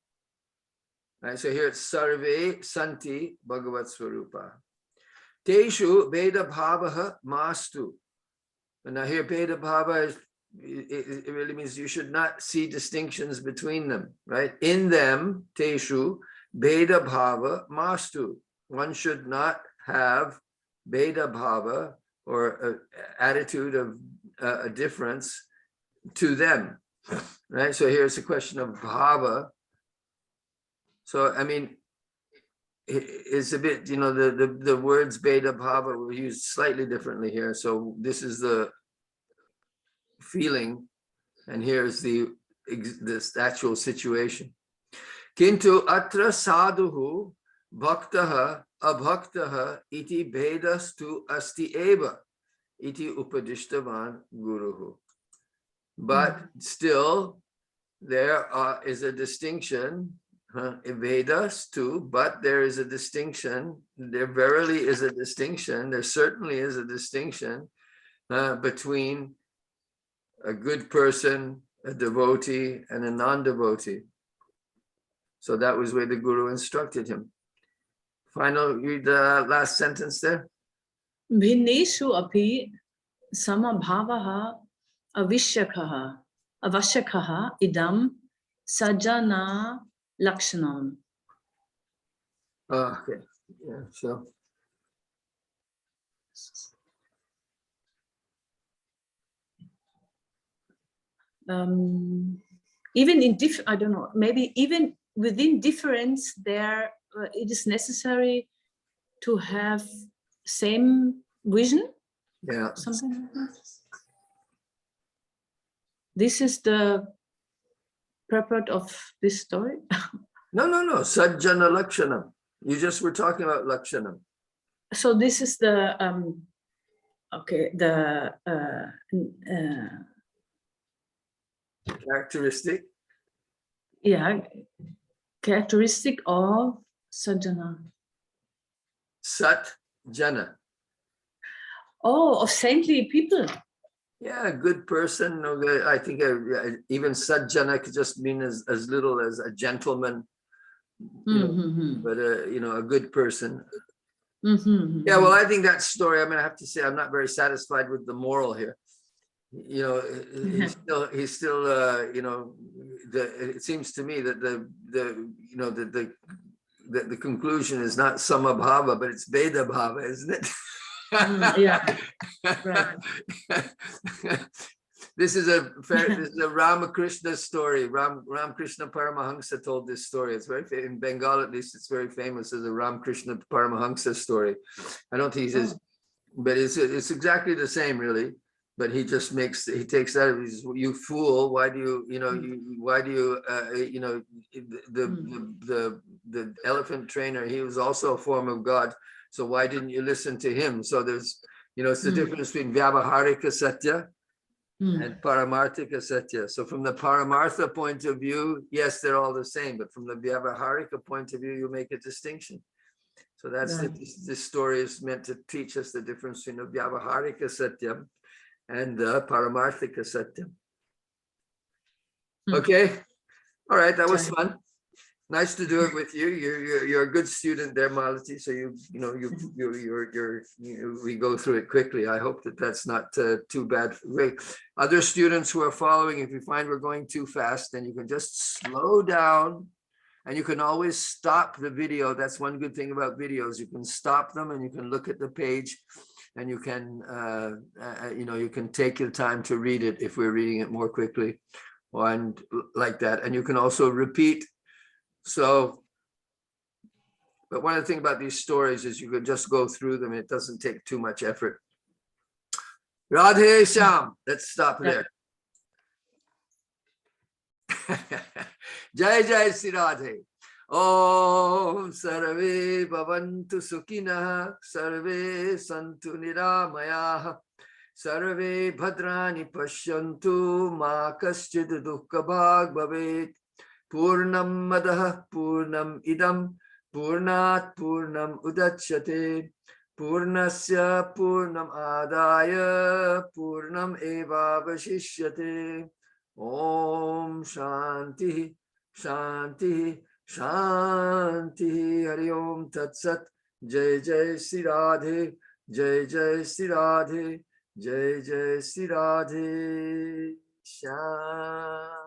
Right, so here it's sarve santi bhagavat swarupa. Teshu veda bhavaha mastu. And now here veda bhava is, it really means you should not see distinctions between them, right? In them, teshu veda bhava mastu. One should not have veda bhava or an attitude of a difference to them, right? So here's a question of bhava. So, I mean, it's a bit, the words veda bhava were used slightly differently here. So this is the feeling, and here's this actual situation. Kintu atra sadhuhu bhaktaha abhaktaha iti vedastu asti eva iti upadishtavan guruhu. But still, there is a distinction in Vedas too, but there is a distinction. There verily is a distinction. There certainly is a distinction between a good person, a devotee, and a non-devotee. So that was where the Guru instructed him. Final, read the last sentence there. Bhinneshu api samabhavaha avishakaha idam sajjana lakshanam. Okay, yeah, so. Even in I don't know, maybe even within difference there, it is necessary to have same vision. Yeah. Something like that. This is the purport of this story. No. Sajjana Lakshanam. You just were talking about Lakshanam. So this is the okay, the Characteristic. Yeah, characteristic of Sajjana. Sat Jana. Oh, of saintly people. Yeah, a good person. I think even Sajjana could just mean as little as a gentleman, but a good person. Yeah, well, I think that story, I mean, I have to say, I'm not very satisfied with the moral here. He's still it seems to me that the conclusion is not samabhava, but it's Veda bhava, isn't it? Yeah, right. This is a Ramakrishna story. Ramakrishna Paramahansa told this story. It's very in Bengal, at least, it's very famous as a Ramakrishna Paramahansa story. I don't think he says, but it's exactly the same, really. But he just he takes that, you fool, why do you the elephant trainer, he was also a form of God, so why didn't you listen to him? So there's, it's the difference between Vyavaharika Satya and Paramarthika Satya. So from the Paramartha point of view, yes, they're all the same, but from the Vyavaharika point of view, you make a distinction. So that's this story is meant to teach us the difference between the Vyavaharika Satya and the Paramarthika Satyam. Okay, all right, that was fun. Nice to do it with you. You're a good student there, Malati. So we go through it quickly. I hope that's not too bad. Other students who are following, if you find we're going too fast, then you can just slow down, and you can always stop the video. That's one good thing about videos. You can stop them, and you can look at the page. And you can, you can take your time to read it if we're reading it more quickly, and like that. And you can also repeat. So, but one of the things about these stories is you can just go through them. It doesn't take too much effort. Radhe Shyam. Let's stop there. Jai Jai Sri Radhe. Om Sarve Bhavantu Sukhinaha Sarve Santu Niramayah Sarve Bhadrani Pashyantu Ma Kaschid Dukkha Bhag Bhavet Purnam Madaha Purnam Idam Purnat Purnam Udachyate Purnasya Purnam Adaya Purnam Eva Vashishyate. Om Shanti Shanti Shanti. Hari Om Tat Sat. Jai Jai Sri Radhe. Jai Jai Sri Radhe. Jai Jai Sri Radhe. Shanti.